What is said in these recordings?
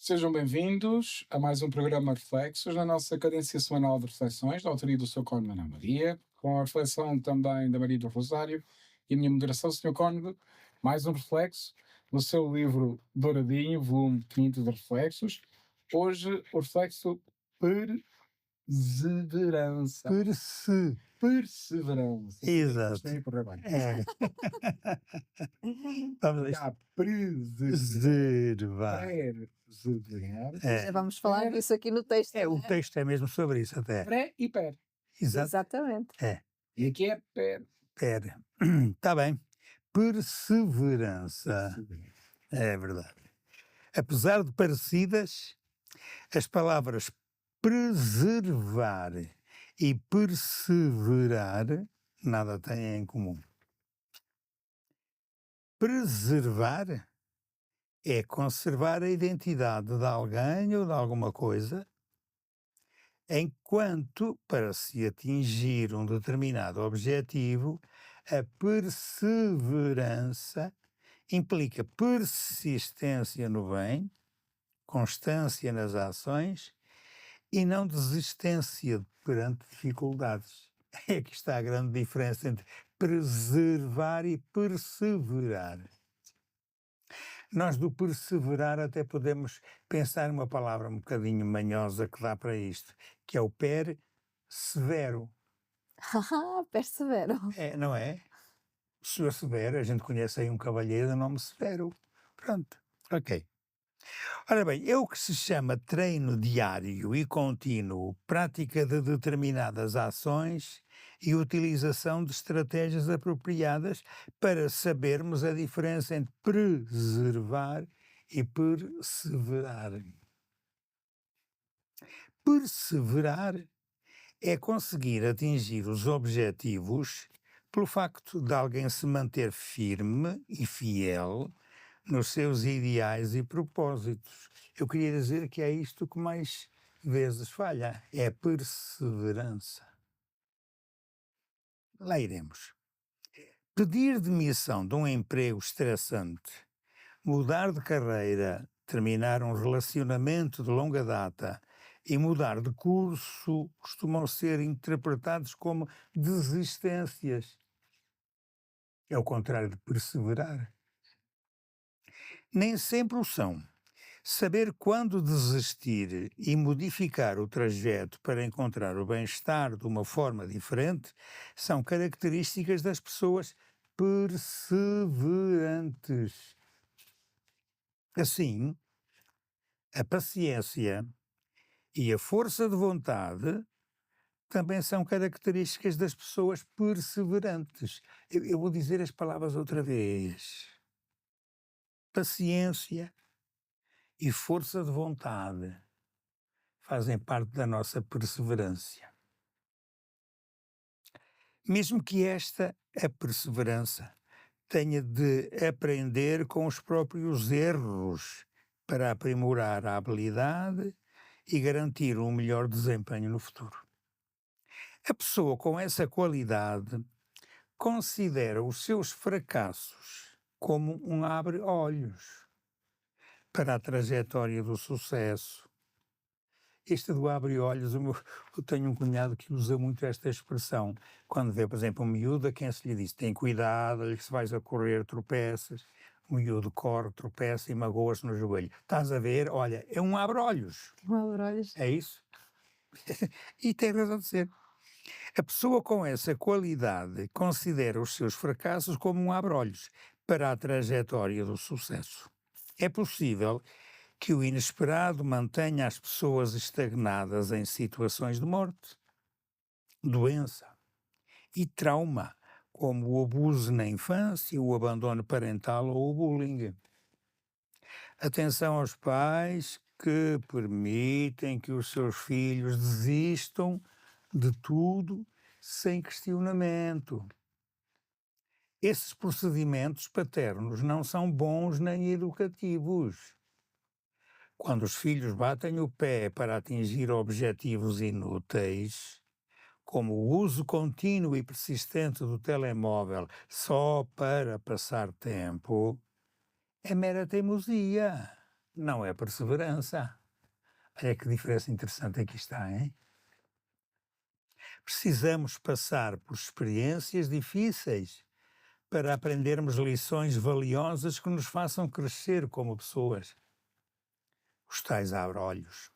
Sejam bem-vindos a mais um programa Reflexos, na nossa cadência semanal de reflexões, da autoria do Sr. Cónigo Ana Maria, com a reflexão também da Maria do Rosário e a minha moderação, Sr. Cónigo, mais um reflexo no seu livro Douradinho, volume 500 de reflexos. Hoje o reflexo perseverança. Perseverança. Exato. Isto correr bem. É. Vamos lá. Cá, perseverar. Preservar. Perseverar. É. Já vamos falar disso aqui no texto. O né? texto é mesmo sobre isso até. Pré e per. Exato. Exatamente. E aqui é per. Pera. Está bem. Perseverança. Perseverança. É verdade. Apesar de parecidas, as palavras preservar e perseverar nada têm em comum. Preservar é conservar a identidade de alguém ou de alguma coisa, enquanto, para se atingir um determinado objetivo, a perseverança implica persistência no bem, constância nas ações e não desistência perante dificuldades. É que está a grande diferença entre preservar e perseverar. Nós do perseverar até podemos pensar numa palavra um bocadinho manhosa que dá para isto, que é o persevero. Persevero. É, não é? O senhor Severo, a gente conhece aí um cavalheiro de nome Severo. Pronto, ok. Ora bem, é o que se chama treino diário e contínuo, prática de determinadas ações e utilização de estratégias apropriadas para sabermos a diferença entre preservar e perseverar. Perseverar é conseguir atingir os objetivos pelo facto de alguém se manter firme e fiel nos seus ideais e propósitos. Eu queria dizer que é isto que mais vezes falha, é a perseverança. Lá iremos. Pedir demissão de um emprego estressante, mudar de carreira, terminar um relacionamento de longa data e mudar de curso costumam ser interpretados como desistências. É o contrário de perseverar. Nem sempre o são. Saber quando desistir e modificar o trajeto para encontrar o bem-estar de uma forma diferente são características das pessoas perseverantes. Assim, a paciência e a força de vontade também são características das pessoas perseverantes. Eu vou dizer as palavras outra vez. Paciência e força de vontade fazem parte da nossa perseverança. Mesmo que a perseverança, tenha de aprender com os próprios erros para aprimorar a habilidade e garantir um melhor desempenho no futuro. A pessoa com essa qualidade considera os seus fracassos como um abre-olhos para a trajetória do sucesso. Este do abre-olhos, eu tenho um cunhado que usa muito esta expressão. Quando vê, por exemplo, um miúdo a quem se lhe diz, tem cuidado, se vais a correr tropeças, o miúdo corre, tropeça e magoa-se no joelho. Estás a ver? Olha, é um abre-olhos. Olhos. É isso? E tem razão de ser. A pessoa com essa qualidade considera os seus fracassos como um abre-olhos para a trajetória do sucesso. É possível que o inesperado mantenha as pessoas estagnadas em situações de morte, doença e trauma, como o abuso na infância, o abandono parental ou o bullying. Atenção aos pais que permitem que os seus filhos desistam de tudo sem questionamento. Esses procedimentos paternos não são bons nem educativos. Quando os filhos batem o pé para atingir objetivos inúteis, como o uso contínuo e persistente do telemóvel só para passar tempo, é mera teimosia. não é perseverança. Olha que diferença interessante aqui está, hein? Precisamos passar por experiências difíceis para aprendermos lições valiosas que nos façam crescer como pessoas. Os tais abre-olhos.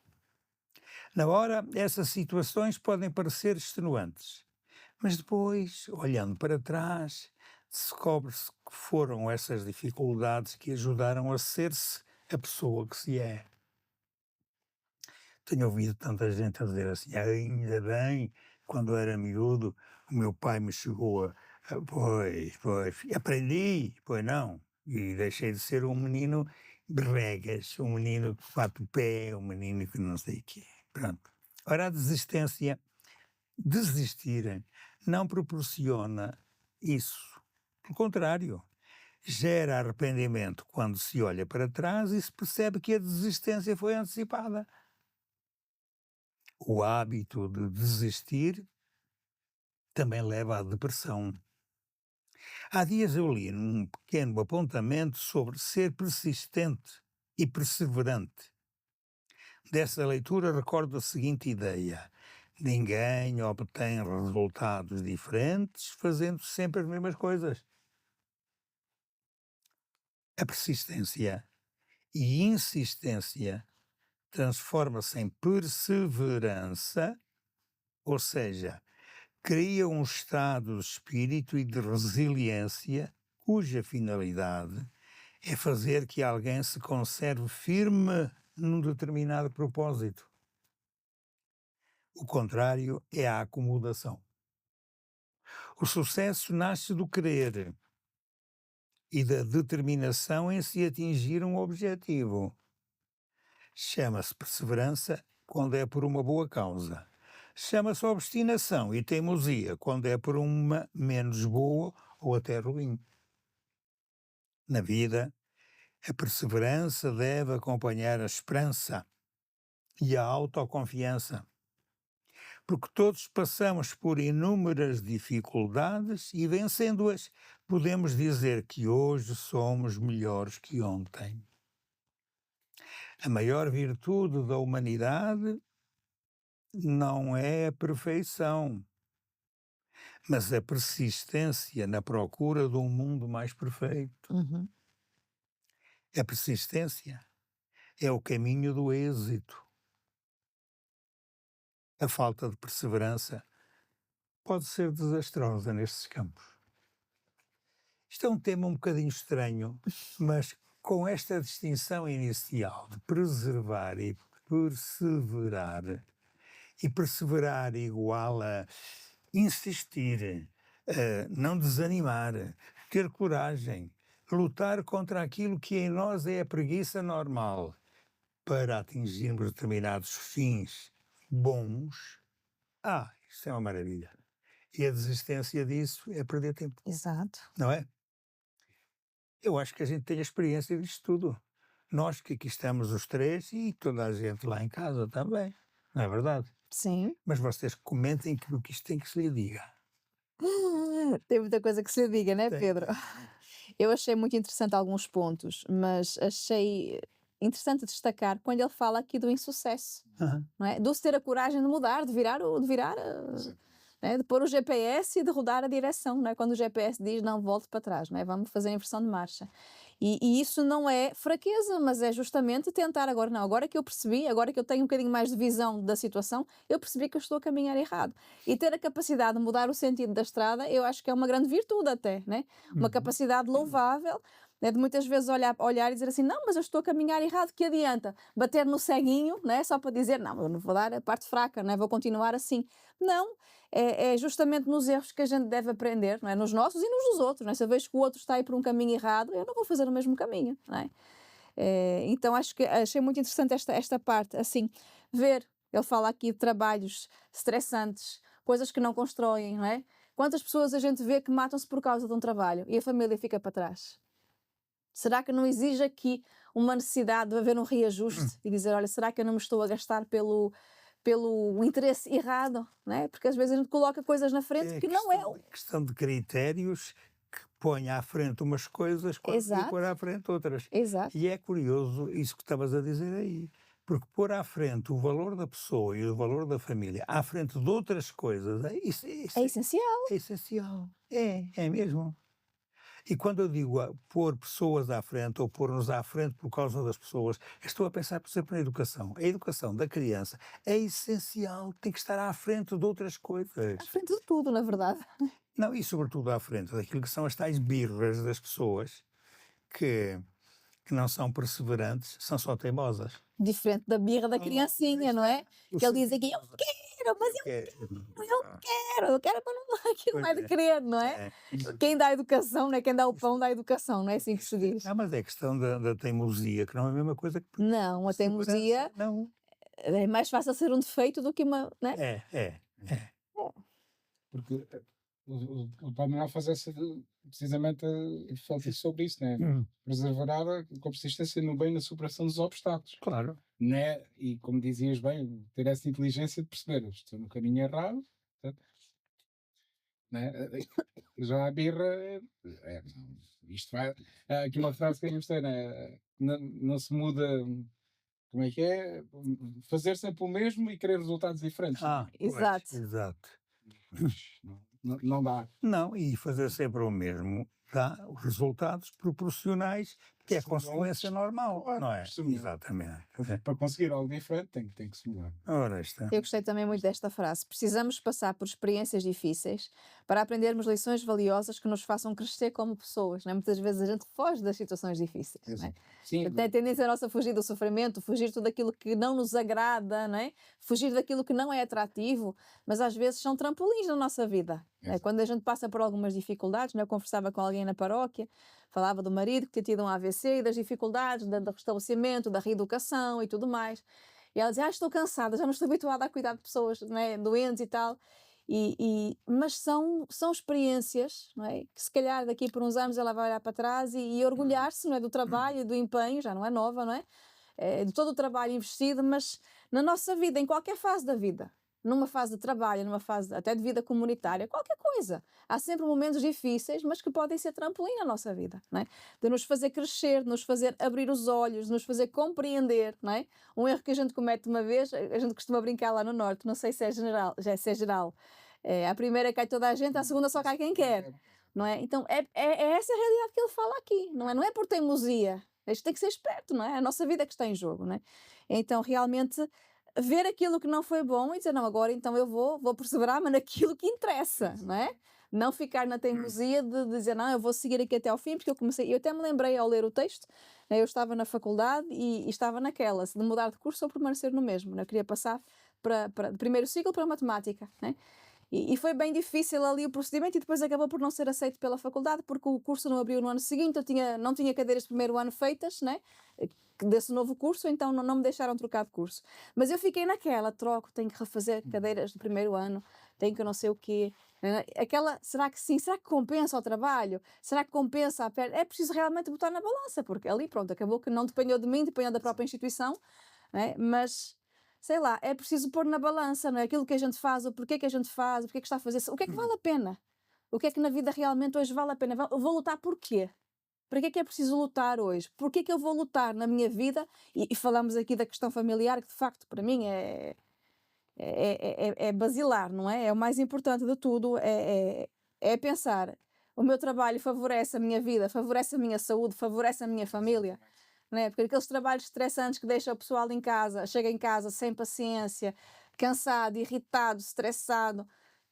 Na hora, essas situações podem parecer extenuantes, mas depois, olhando para trás, descobre-se que foram essas dificuldades que ajudaram a ser-se a pessoa que se é. Tenho ouvido tanta gente a dizer assim, ainda bem, quando era miúdo, o meu pai me chegou pois, aprendi, pois não, e deixei de ser um menino bregas, um menino que bate o pé, um menino que não sei o quê. Pronto. Ora, a desistir não proporciona isso. Pelo contrário, gera arrependimento quando se olha para trás e se percebe que a desistência foi antecipada. O hábito de desistir também leva à depressão. Há dias eu li num pequeno apontamento sobre ser persistente e perseverante. Dessa leitura recordo a seguinte ideia: ninguém obtém resultados diferentes fazendo sempre as mesmas coisas. A persistência e insistência transforma-se em perseverança, ou seja, cria um estado de espírito e de resiliência cuja finalidade é fazer que alguém se conserve firme num determinado propósito. O contrário é a acomodação. O sucesso nasce do querer e da determinação em se atingir um objetivo. Chama-se perseverança quando é por uma boa causa. Chama-se obstinação e teimosia quando é por uma menos boa ou até ruim. Na vida, a perseverança deve acompanhar a esperança e a autoconfiança, porque todos passamos por inúmeras dificuldades e, vencendo-as, podemos dizer que hoje somos melhores que ontem. A maior virtude da humanidade não é a perfeição, mas a persistência na procura de um mundo mais perfeito. Uhum. A persistência é o caminho do êxito. A falta de perseverança pode ser desastrosa nestes campos. Isto é um tema um bocadinho estranho, mas com esta distinção inicial de preservar e perseverar igual a insistir, não desanimar, ter coragem, lutar contra aquilo que em nós é a preguiça normal para atingirmos determinados fins bons. Isso é uma maravilha. E a desistência disso é perder tempo, Exato. não é? Eu acho que a gente tem a experiência disto tudo. Nós que aqui estamos os três e toda a gente lá em casa também, não é verdade? Sim. Mas vocês comentem o que isto tem que se lhe diga. Tem muita coisa que se diga, né, Tem. Pedro? Eu achei muito interessante alguns pontos, mas achei interessante destacar quando ele fala aqui do insucesso, Aham. não é? Do se ter a coragem de mudar, de virar, Sim. né? De pôr o GPS e de rodar a direção, não é? Quando o GPS diz não volte para trás, não é? Vamos fazer a inversão de marcha. E isso não é fraqueza, mas é justamente tentar agora, não, agora que eu percebi, agora que eu tenho um bocadinho mais de visão da situação, eu percebi que eu estou a caminhar errado. E ter a capacidade de mudar o sentido da estrada, eu acho que é uma grande virtude até, né? Uma Uhum. capacidade louvável, né? De muitas vezes olhar e dizer assim, não, mas eu estou a caminhar errado, que adianta? Bater no ceguinho, né? Só para dizer, não, eu não vou dar a parte fraca, não é? Vou continuar assim. Não, é justamente nos erros que a gente deve aprender, não é? Nos nossos e nos dos outros, não é? Se eu vejo que o outro está a ir por um caminho errado, eu não vou fazer o mesmo caminho, não é? Então achei muito interessante esta parte, assim, ver, ele fala aqui de trabalhos estressantes, coisas que não constroem, não é? Quantas pessoas a gente vê que matam-se por causa de um trabalho e a família fica para trás? Será que não exige aqui uma necessidade de haver um reajuste e dizer, olha, será que eu não me estou a gastar pelo interesse errado, não é? Porque às vezes a gente coloca coisas na frente É que não é. questão de critérios que põe à frente umas coisas quando devia Exato, pôr à frente outras. exato. E é curioso isso que estavas a dizer aí, porque pôr à frente o valor da pessoa e o valor da família à frente de outras coisas, isso É essencial. é essencial. É mesmo. E quando eu digo pôr pessoas à frente ou pôr-nos à frente por causa das pessoas, estou a pensar, por exemplo, na educação. A educação da criança é essencial, tem que estar à frente de outras À coisas. frente de tudo, na verdade. Não, e sobretudo à frente daquilo que são as tais birras das pessoas que, que não são perseverantes, são só teimosas. Diferente da birra da criancinha, não é? Eu Que ele sou diz aqui, eu teimosa. quero, mas Eu quero. eu quero, mas não, aquilo não é de Pois é. querer, não é? É. Quem dá a educação, não é? Quem dá o pão dá a educação, não é assim que se diz? Não, mas é questão da teimosia, que não é a mesma coisa que Não, a teimosia perseverança. Não. é mais fácil ser um defeito do que uma, né? É. Porque o Pai Manuel faz precisamente refletir sobre isso, né? Preservar com persistência no bem na superação dos obstáculos, Claro. né? E como dizias bem, ter essa inteligência de perceber, estou no caminho errado, portanto, né? Já a birra, isto vai. Há aqui uma frase que eu gostei, né? Não se muda. Como é que é? Fazer sempre o mesmo e querer resultados diferentes. Pois, Exato. exato. Não dá. Não, e fazer sempre o mesmo dá os resultados proporcionais, que é a consequência normal, Claro, não é? absolutamente. Exatamente. Para conseguir algo diferente, tem que se mudar. Ora está. Eu gostei também muito desta frase. Precisamos passar por experiências difíceis para aprendermos lições valiosas que nos façam crescer como pessoas. Não é? Muitas vezes a gente foge das situações difíceis. Não é? Sim, Tem a tendência nossa a fugir do sofrimento, fugir de tudo aquilo que não nos agrada, não é? Fugir daquilo que não é atrativo, mas às vezes são trampolins na nossa vida. Não é? Quando a gente passa por algumas dificuldades, não é? Eu conversava com alguém na paróquia, falava do marido que tinha tido um AVC e das dificuldades do restabelecimento, da reeducação e tudo mais. E ela dizia, estou cansada, já não estou habituada a cuidar de pessoas, não é? Doentes e tal. Mas são experiências, não é? Que se calhar daqui por uns anos ela vai olhar para trás e orgulhar-se, não é? Do trabalho e do empenho, já não é nova, não é? De todo o trabalho investido, mas na nossa vida, em qualquer fase da vida, numa fase de trabalho, numa fase até de vida comunitária, qualquer coisa. Há sempre momentos difíceis, mas que podem ser trampolim na nossa vida, não é? De nos fazer crescer, de nos fazer abrir os olhos, de nos fazer compreender, não é? Um erro que a gente comete uma vez, a gente costuma brincar lá no Norte, não sei se é geral, se é geral. A primeira cai toda a gente, a segunda só cai quem quer, não é? Então é essa a realidade que ele fala aqui, não é? Não é por teimosia, isto tem que ser esperto, não é? A nossa vida é que está em jogo, não é? Então realmente ver aquilo que não foi bom e dizer, não, agora então eu vou perseverar, mas naquilo que interessa, não é? Não ficar na teimosia de dizer, não, eu vou seguir aqui até ao fim, porque eu até me lembrei ao ler o texto, né, eu estava na faculdade e estava naquela, de mudar de curso ou permanecer no mesmo, né? Eu queria passar para primeiro ciclo para matemática, né? E foi bem difícil ali o procedimento e depois acabou por não ser aceito pela faculdade porque o curso não abriu no ano seguinte, eu não tinha cadeiras de primeiro ano feitas, né? Desse novo curso, então não me deixaram trocar de curso. Mas eu fiquei naquela, troco, tenho que refazer cadeiras do primeiro ano, tenho que não sei o quê. Aquela, será que sim? Será que compensa o trabalho? Será que compensa a perda? É preciso realmente botar na balança, porque ali, pronto, acabou que não dependeu de mim, dependeu da própria instituição, né? Mas sei lá, é preciso pôr na balança, não é? Aquilo que a gente faz, o porquê que a gente faz, o porquê que está a fazer, o que é que vale a pena? O que é que na vida realmente hoje vale a pena? Eu vou lutar por quê? Para que é preciso lutar hoje? Porquê que eu vou lutar na minha vida? E falamos aqui da questão familiar, que de facto para mim é basilar, não é? É o mais importante de tudo, é pensar, o meu trabalho favorece a minha vida, favorece a minha saúde, favorece a minha família, não é? Porque aqueles trabalhos estressantes que deixam o pessoal em casa, chega em casa sem paciência, cansado, irritado, estressado,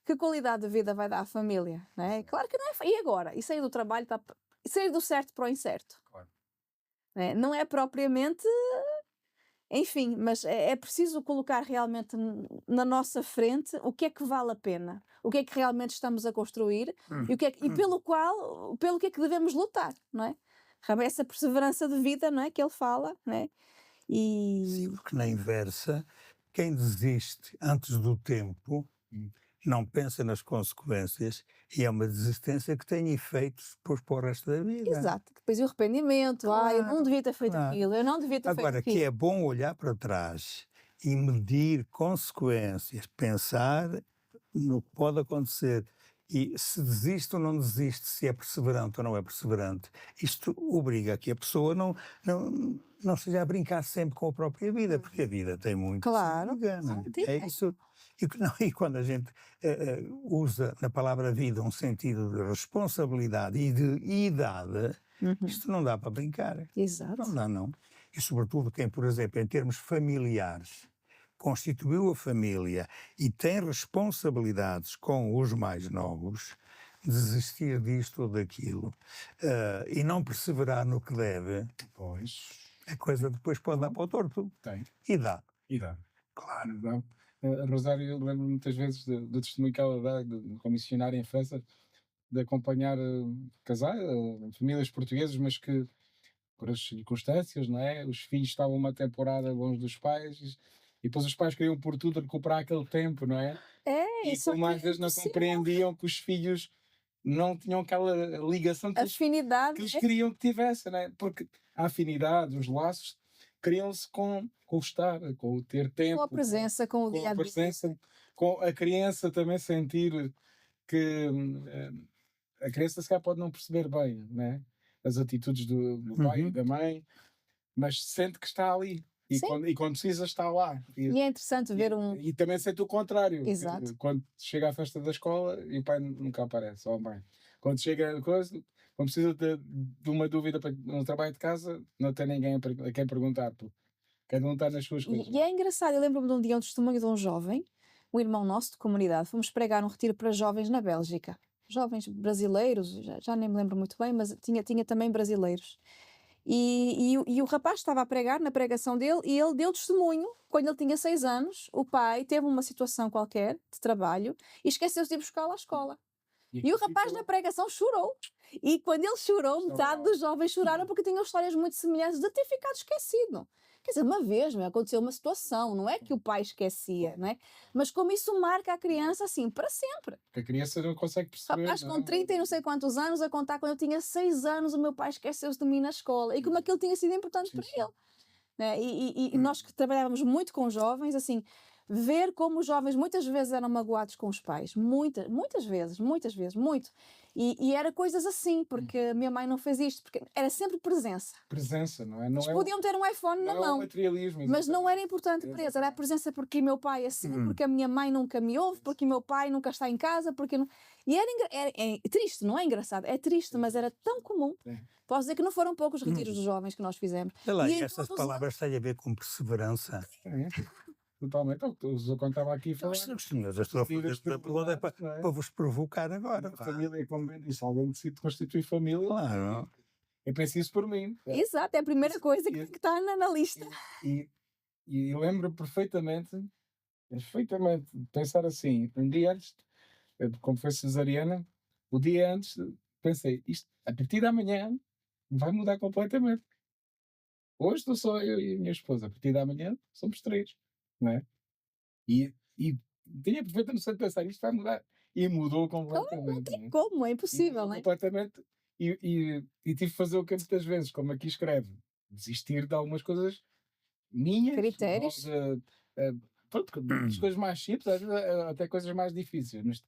que qualidade de vida vai dar à família, não é? Claro que não é. E agora? E sair do trabalho para sair do certo para o incerto? Claro. Não é propriamente, enfim, mas é preciso colocar realmente na nossa frente o que é que vale a pena, o que é que realmente estamos a construir e pelo que é que devemos lutar, não é? Essa perseverança de vida, não é? Que ele fala, não é? Sim, porque na inversa, quem desiste antes do tempo não pensa nas consequências e é uma desistência que tem efeitos para o resto da vida. Exato. Depois o arrependimento, eu não devia ter feito claro. aquilo, eu não devia ter Agora, feito que aquilo. é bom olhar para trás e medir consequências, pensar no que pode acontecer E se desiste ou não desiste, se é perseverante ou não é perseverante, isto obriga a que a pessoa não esteja a brincar sempre com a própria vida, porque a vida tem muito que se Claro. diga, não Sim, é? É isso. E quando a gente usa na palavra vida um sentido de responsabilidade e de idade, Uhum. isto não dá para brincar. Não Exato. dá, não. E sobretudo quem, por exemplo, em termos familiares, constituiu a família e tem responsabilidades com os mais novos, desistir disto ou daquilo e não perseverar no que deve, Pois, a coisa depois pode dar para o torto. tem. E dá. E dá. Claro. Dá. A Rosário, eu lembro muitas vezes do testemunho que ela dá como missionária em França, de acompanhar casais, famílias portuguesas, mas que, por as circunstâncias, não é? Os filhos estavam uma temporada longe dos pais e depois os pais queriam por tudo recuperar aquele tempo, não é? É, E isso como às é vezes não impossível. compreendiam que os filhos não tinham aquela ligação que Afinidade, eles né? queriam que tivessem, né? Porque a afinidade, os laços, criam-se com o estar, com o ter Com tempo, a presença, com o com dia a a dia. presença, com a criança também sentir que a criança se calhar pode não perceber bem, né? As atitudes do pai e Uhum. da mãe, mas sente que está ali. Sim. E quando precisa, está lá. E é interessante ver um. E também sente o contrário. que Exato. Quando chega à festa da escola e o pai nunca aparece, ou a mãe. Quando chega a coisa, quando precisa de uma dúvida para um trabalho de casa, não tem ninguém a quem perguntar. Porque cada um está nas suas coisas. E é engraçado, eu lembro-me de um dia um testemunho de um jovem, um irmão nosso de comunidade, fomos pregar um retiro para jovens na Bélgica. Jovens brasileiros, já nem me lembro muito bem, mas tinha também brasileiros. E o rapaz estava a pregar na pregação dele e ele deu testemunho. Quando ele tinha 6 anos, o pai teve uma situação qualquer de trabalho e esqueceu-se de ir buscá-lo à escola. E o rapaz na pregação chorou. E quando ele chorou, metade dos jovens choraram porque tinham histórias muito semelhantes de ter ficado esquecido. Quer dizer, uma vez aconteceu uma situação, não é que o pai esquecia, não é? Mas como isso marca a criança assim, para sempre. Que a criança não consegue perceber. Rapaz não com é? 30 e não sei quantos anos a contar quando eu tinha 6 anos, o meu pai esqueceu-se de mim na escola. E como aquilo tinha sido importante Sim, para sim. ele. Né? E nós que trabalhávamos muito com jovens, assim, ver como os jovens muitas vezes eram magoados com os pais, muitas vezes, muito. E era coisas assim, porque a minha mãe não fez isto, porque era sempre presença. Presença, não é? Não Eles é podiam ter um iPhone na não é o mão, materialismo. mas não era exatamente. importante para eles, era a presença porque meu pai é assim, porque a minha mãe nunca me ouve, porque meu pai nunca está em casa, porque não... E é triste, não é engraçado, é triste, mas era tão comum. É. Posso dizer que não foram poucos retiros dos jovens que nós fizemos. Sei lá, E em estas todos os palavras têm a ver com perseverança. É. Totalmente. É o que o Zé estava aqui a falar. Senhores, eu estou a fazer esta pergunta é para vos provocar agora. A família, como bem disse, alguém decide constituir família. Claro. Eu penso isso por mim. Exato, é a primeira coisa que tem que estar na lista. E lembro perfeitamente, de pensar assim, um dia antes, como foi cesariana, o dia antes, pensei, isto, a partir de amanhã, vai mudar completamente. Hoje estou só eu e a minha esposa, a partir de amanhã somos 3, não é? E tinha perfeita noção de pensar, isto vai mudar. E mudou completamente. Tem como, é impossível, Mudou não é? completamente. E tive que fazer o que muitas vezes, como aqui escreve, desistir de algumas coisas minhas, Critérios. ou pronto, das coisas mais simples, às vezes, até coisas mais difíceis, mas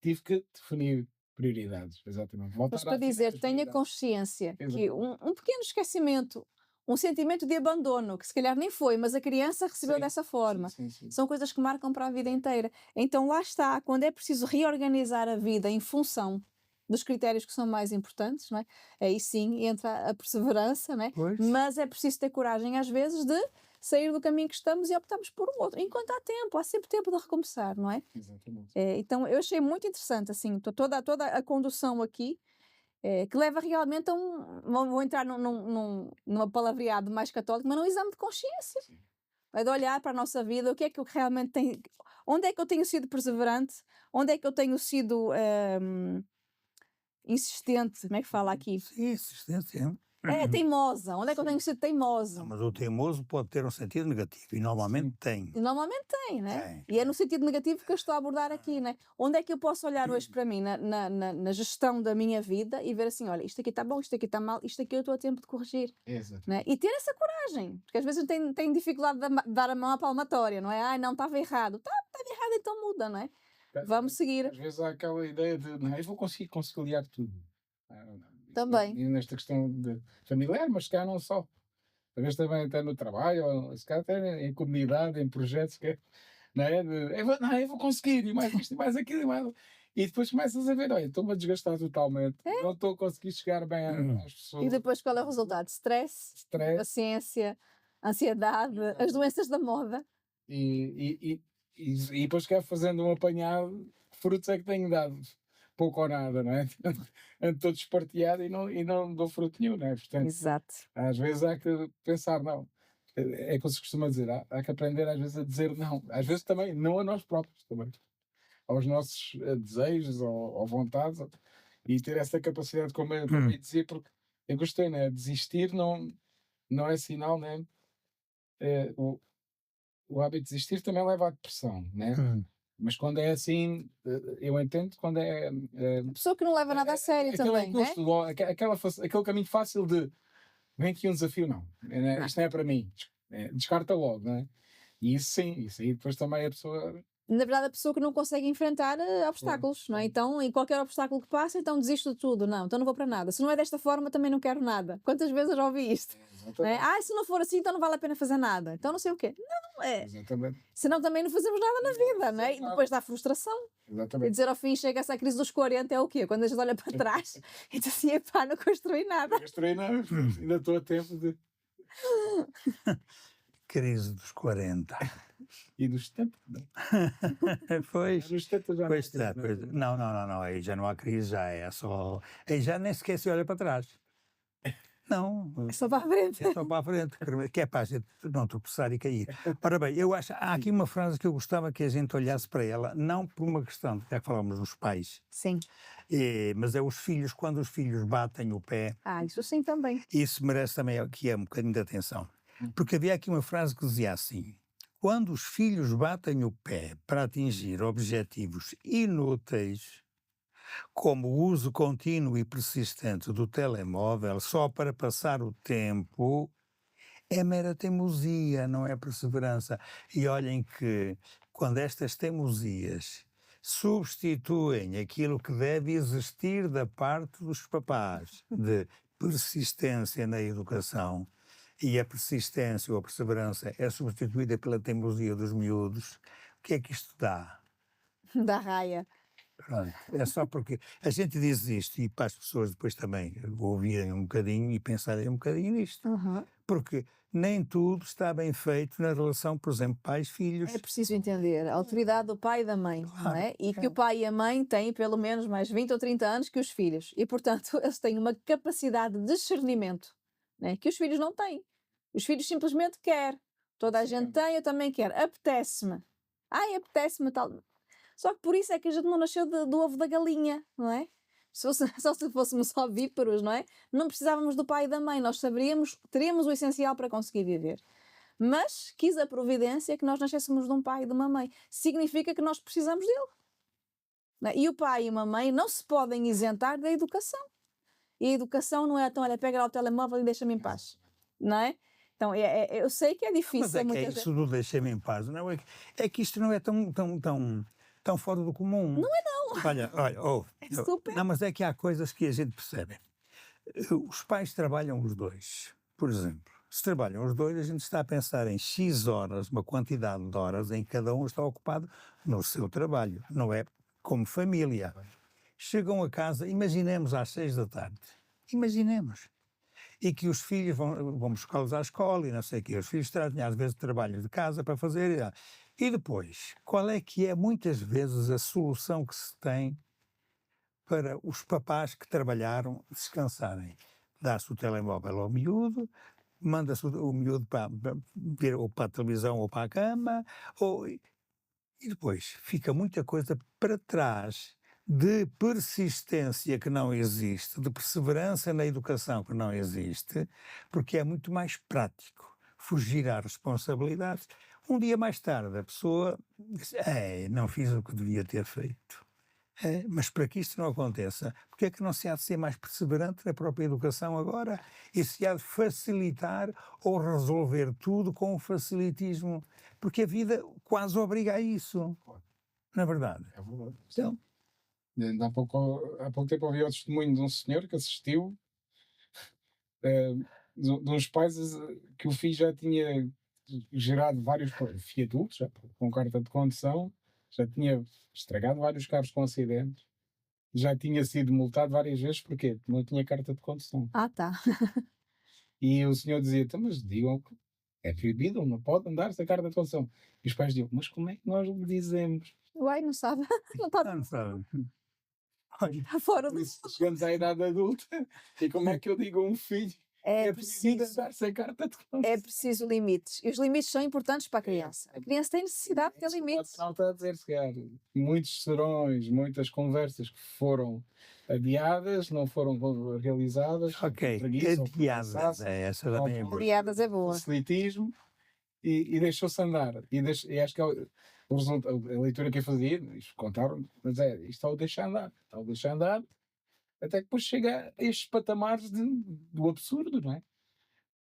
tive que definir prioridades, exatamente. Mas Voltar para a definir dizer, as tenha prioridades. consciência que Exatamente. um pequeno esquecimento, um sentimento de abandono, que se calhar nem foi, mas a criança recebeu Sim, dessa forma. Sim. São coisas que marcam para a vida inteira. Então lá está, quando é preciso reorganizar a vida em função dos critérios que são mais importantes, não é? Aí sim entra a perseverança, não é? Pois. Mas é preciso ter coragem às vezes de sair do caminho que estamos e optamos por um outro. Enquanto há sempre tempo de recomeçar, não é? Exatamente. Então eu achei muito interessante assim, toda a condução aqui, que leva realmente a vou entrar numa palavreado mais católico, mas num exame de consciência. Sim. É de olhar para a nossa vida, o que é que eu realmente tenho, onde é que eu tenho sido perseverante, onde é que eu tenho sido insistente, como é que fala aqui? Sim, existência. Teimosa, onde é que eu tenho sido teimosa? Mas o teimoso pode ter um sentido negativo e normalmente tem. E normalmente tem, né? Tem. E é no sentido negativo que eu estou a abordar aqui, né? Onde é que eu posso olhar hoje para mim, na gestão da minha vida e ver assim, olha, isto aqui está bom, isto aqui está mal, isto aqui eu estou a tempo de corrigir, Exatamente. né? E ter essa coragem, porque às vezes tem dificuldade de dar a mão à palmatória, não é? Ai, não, estava errado. Estava errado, então muda, não é? vamos seguir. Às vezes há aquela ideia de, não, eu vou conseguir conciliar tudo. Também. E nesta questão de familiar, mas se calhar não só. Às vezes também até no trabalho, ou se calhar até em comunidade, em projetos, que é, não é? Eu vou conseguir, e mais isto, e mais aquilo, e mais. E depois começas a ver, olha, estou-me a desgastar totalmente, não estou a conseguir chegar bem às E pessoas. depois qual é o resultado? Stress, Stress, paciência, ansiedade, as doenças da moda. e depois quero fazendo um apanhado, que frutos é que tenho dado? Pouco ou nada, não é? Ando todo espartilhado e não dou fruto nenhum, não é? Portanto, Exato. às vezes há que pensar, não. É como se costuma dizer, há que aprender às vezes a dizer não. Às vezes também, não a nós próprios, também. Aos nossos desejos ou vontades. E ter essa capacidade, como eu também dizia, porque eu gostei, né? Desistir não é sinal, né? O hábito de desistir também leva à depressão, né? Mas quando é assim, eu entendo quando é. A pessoa que não leva nada a sério Aquele também, né? custo, aquele caminho fácil de vem aqui um desafio, não. Isto não é para mim. Descarta logo, não é? E isso sim, isso aí depois também a pessoa. Na verdade, a pessoa que não consegue enfrentar obstáculos, não é? Então, em qualquer obstáculo que passa, então desisto de tudo. Não, então não vou para nada. Se não é desta forma, também não quero nada. Quantas vezes eu já ouvi isto? Não é? Se não for assim, então não vale a pena fazer nada. Então não sei o quê. Não é. Exatamente. Senão também não fazemos nada na vida, não é? E depois dá frustração. E Exatamente. dizer ao fim, chega-se à crise dos 40, é o quê? Quando a gente olha para trás e diz assim, epá, não construí nada. Gastarei nada, ainda estou a tempo de. Crise dos 40. E dos 70, não. Pois. Nos 70 já Pois, não. pois, não, aí já não há crise, já é só. Aí já nem sequer se olha para trás. Não, É só para a frente. é só para a frente, que é para a gente não tropeçar e cair. Ora bem, eu acho, há aqui uma frase que eu gostava que a gente olhasse para ela, não por uma questão, já que falamos dos pais, Sim. mas é os filhos, quando os filhos batem o pé, Isso sim também. isso merece também aqui um bocadinho de atenção. Porque havia aqui uma frase que dizia assim: quando os filhos batem o pé para atingir objetivos inúteis, como o uso contínuo e persistente do telemóvel só para passar o tempo, é mera teimosia, não é perseverança. E olhem que quando estas teimosias substituem aquilo que deve existir da parte dos papás de persistência na educação, e a persistência ou a perseverança é substituída pela teimosia dos miúdos, o que é que isto dá? Da raia. Pronto, é só porque a gente diz isto e para as pessoas depois também ouvirem um bocadinho e pensarem um bocadinho nisto. Porque nem tudo está bem feito na relação, por exemplo, pais-filhos. É preciso entender a autoridade do pai e da mãe, não é? E que o pai e a mãe têm pelo menos mais 20 ou 30 anos que os filhos. E, portanto, eles têm uma capacidade de discernimento, né, que os filhos não têm. Os filhos simplesmente querem. Toda a gente tem, eu também quero. Apetece-me. Apetece-me tal. Só que por isso é que a gente não nasceu do ovo da galinha, não é? Só se fôssemos ovíparos, não é? Não precisávamos do pai e da mãe, nós teríamos o essencial para conseguir viver. Mas quis a providência que nós nascêssemos de um pai e de uma mãe. Significa que nós precisamos dele. Não é? E o pai e a mãe não se podem isentar da educação. E a educação não é então, olha, pega lá o telemóvel e deixa-me em paz. Não é? Então, eu sei que é difícil. Mas é que é isso do deixa-me em paz, não é? É que isto não é tão fora do comum. Não é não. Olha, é super. Não, mas é que há coisas que a gente percebe. Os pais trabalham os dois, por exemplo. Se trabalham os dois, a gente está a pensar em X horas, uma quantidade de horas em que cada um está ocupado no seu trabalho, não é? Como família. Chegam a casa, imaginemos às 6 da tarde. Imaginemos. E que os filhos vão buscá-los à escola e não sei o quê. Os filhos trazem às vezes trabalho de casa para fazer. E depois, qual é que é muitas vezes a solução que se tem para os papás que trabalharam descansarem? Dá-se o telemóvel ao miúdo, manda-se o miúdo para ver ou para a televisão ou para a cama, e depois fica muita coisa para trás de persistência que não existe, de perseverança na educação que não existe, porque é muito mais prático fugir à responsabilidade. Um dia mais tarde a pessoa diz, não fiz o que devia ter feito. Mas para que isto não aconteça, porque é que não se há de ser mais perseverante na própria educação agora? E se há de facilitar ou resolver tudo com o facilitismo? Porque a vida quase obriga a isso. na verdade. É verdade. Então, Ainda há pouco tempo ouvi o testemunho de um senhor que assistiu eh, de uns pais que o filho já tinha gerado vários filho adulto, já com carta de condução, já tinha estragado vários carros com acidentes, já tinha sido multado várias vezes porque não tinha carta de condução. Ah, tá. E o senhor dizia: "Então, mas digam que é proibido, não pode andar sem carta de condução." E os pais diziam: "Mas como é que nós lhe dizemos?" Uai, não sabe? Não está não sabe. Olha, fora Por do. isso, chegamos à idade adulta e como é que eu digo a um filho É é proibido preciso, andar sem carta de é condução? preciso limites. E os limites são importantes para a criança. A criança tem necessidade de ter Isso limites. não está a dizer, se calhar, muitos serões, muitas conversas que foram adiadas, não foram realizadas, ok, por preguiça ou por adiadas, cansaço, essa ou também é por boa. Aliadas é boa. facilitismo, e deixou-se andar. E acho que a leitura que eu fazia, isto contaram, mas isto é o deixar andar. Está o deixar andar, até que depois chega a estes patamares do absurdo, não é?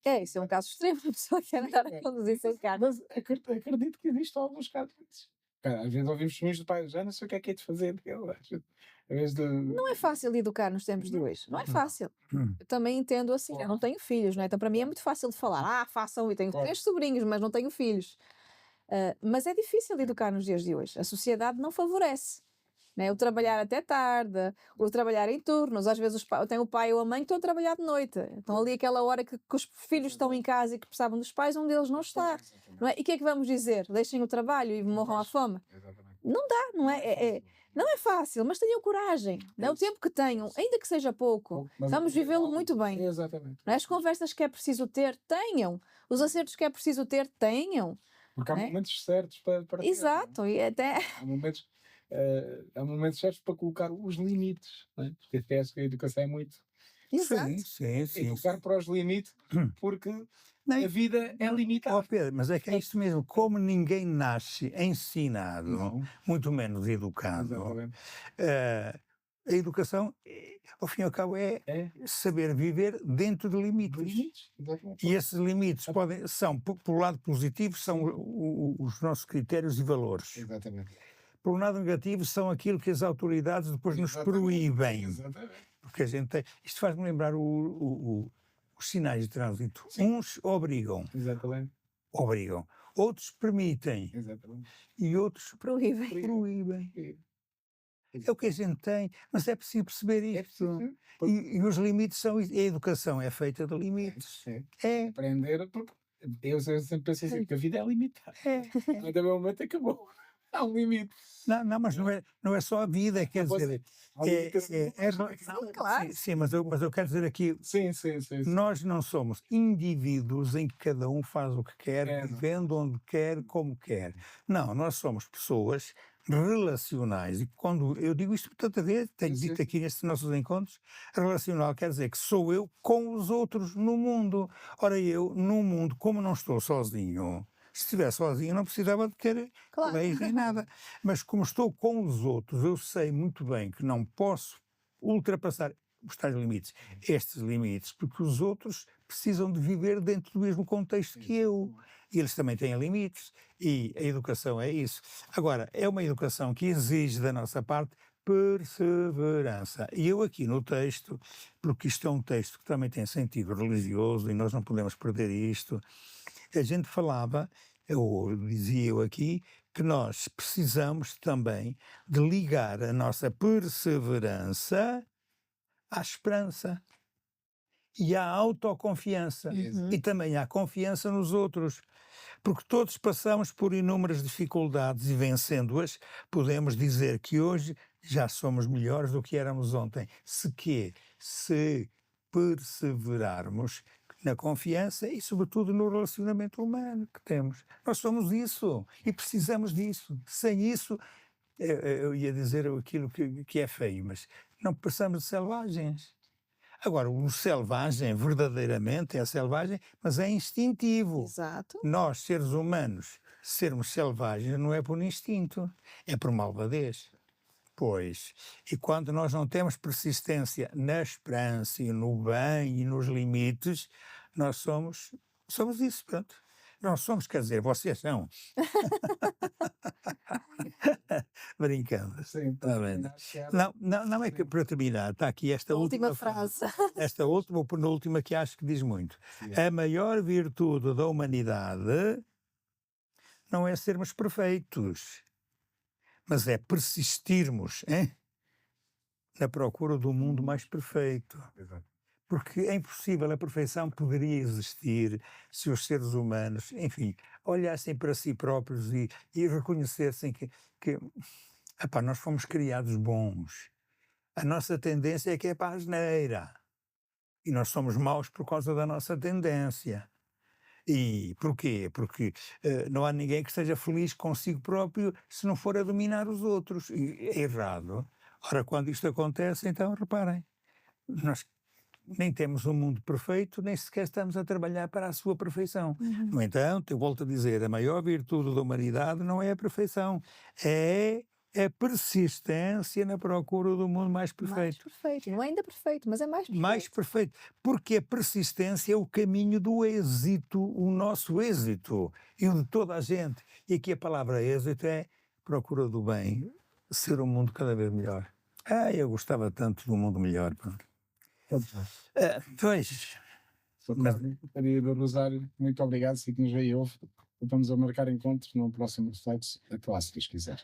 É, isso é um caso extremo. A pessoa quer andar a É. conduzir sem carro. Mas acredito que existem alguns casos desses. Cara, às vezes ouvimos testemunhos do pai, já não sei o que é de fazer dele. Às vezes Não é fácil educar nos tempos de hoje. Não é fácil. Hum. Eu também entendo assim. Eu não tenho filhos, não é? Então para mim é muito fácil de falar. Ah, façam. E tenho Claro. 3 sobrinhos, mas não tenho filhos. Mas é difícil educar nos dias de hoje. A sociedade não favorece. Né? O trabalhar até tarde, o trabalhar em turnos. Às vezes eu tenho o pai ou a mãe que estão a trabalhar de noite. Então ali aquela hora que os filhos estão em casa e que precisavam dos pais, um deles não está. Não é? E o que é que vamos dizer? Deixem o trabalho e morram à fome? Exatamente. Não dá, não é? Não é fácil, mas tenham coragem. Né? O tempo que tenham, ainda que seja pouco, Mas vamos vivê-lo muito bem. Exatamente. Não é? As conversas que é preciso ter, tenham. Os acertos que é preciso ter, tenham. Porque há Né? momentos certos para ter, não é? Exato, e até. Há momentos certos para colocar os limites, não é? Porque acho que a educação é muito Exato. Sim. educar para os limites, porque Não, a vida é ó limitada. Pedro, mas é que é isso mesmo, como ninguém nasce ensinado, Não. muito menos educado, Exatamente. a educação, ao fim e ao cabo, é É saber viver dentro de limites. limites. Exatamente. E esses limites são, pelo lado positivo, são os nossos critérios e valores. Exatamente. Pelo lado negativo, são aquilo que as autoridades depois nos Exatamente. proíbem. Exatamente. Porque a gente tem, isto faz-me lembrar os sinais de trânsito. Sim. Uns obrigam, Exatamente. outros permitem Exatamente. e outros Proíbem. proíbem. É o que a gente tem, mas é preciso perceber É isto. preciso E os limites são. A educação é feita de limites. É. aprender, porque eu sempre penso assim, que a vida é limitada. Até o meu momento acabou. Há um limite. Não, mas não é só a vida, quer dizer. Claro. Sim, mas eu quero dizer aqui, Sim. nós não somos indivíduos em que cada um faz o que quer, É, vivendo onde quer, como quer. Não, nós somos pessoas relacionais. E quando eu digo isto tanta vez, tenho Sim, dito sim. aqui nestes nossos encontros, relacional quer dizer que sou eu com os outros no mundo. Ora, eu, no mundo, como não estou sozinho, se estivesse sozinho não precisava de ter Claro. leis nem nada. Mas como estou com os outros, eu sei muito bem que não posso ultrapassar os tais limites, estes limites, porque os outros precisam de viver dentro do mesmo contexto que eu. E eles também têm limites, e a educação é isso. Agora, é uma educação que exige da nossa parte perseverança. E eu aqui no texto, porque isto é um texto que também tem sentido religioso e nós não podemos perder isto, a gente falava, ou dizia eu aqui, que nós precisamos também de ligar a nossa perseverança à esperança e à autoconfiança Uhum. e também à confiança nos outros. Porque todos passamos por inúmeras dificuldades e vencendo-as, podemos dizer que hoje já somos melhores do que éramos ontem. Se perseverarmos na confiança e, sobretudo, no relacionamento humano que temos. Nós somos isso e precisamos disso. Sem isso, eu ia dizer aquilo que é feio, mas não passamos de selvagens. Agora, o selvagem verdadeiramente é selvagem, mas é instintivo. Exato. Nós, seres humanos, sermos selvagens não é por instinto, é por malvadez. Pois, e quando nós não temos persistência na esperança e no bem e nos limites, nós somos isso, pronto. Nós somos, quer dizer, vocês são. Brincando. Sim, Está bem. Não, é que para terminar, está aqui esta A última última frase. esta última ou penúltima que acho que diz muito. Sim. A maior virtude da humanidade não é sermos perfeitos, mas é persistirmos na procura do mundo mais perfeito. Exato. Porque é impossível, a perfeição poderia existir se os seres humanos, enfim, olhassem para si próprios e reconhecessem que epá, nós fomos criados bons. A nossa tendência é que é para a asneira. E nós somos maus por causa da nossa tendência. E porquê? Porque não há ninguém que esteja feliz consigo próprio se não for a dominar os outros. E é errado. Ora, quando isto acontece, então reparem, nós nem temos um mundo perfeito, nem sequer estamos a trabalhar para a sua perfeição. No entanto, eu volto a dizer, a maior virtude da humanidade não é a perfeição, é a persistência na procura do mundo mais Mais perfeito. perfeito. Não é ainda perfeito, mas é mais perfeito. Mais perfeito, porque a persistência é o caminho do êxito, o nosso êxito, e o de toda a gente. E aqui a palavra êxito é procura do bem, ser um mundo cada vez melhor. Eu gostava tanto de um mundo melhor. Pá. Pois, mas- Maria do Rosário, muito obrigado. Se nos veio e ouve, vamos a marcar encontros no próximo Reflexos. Até lá, se Deus quiser.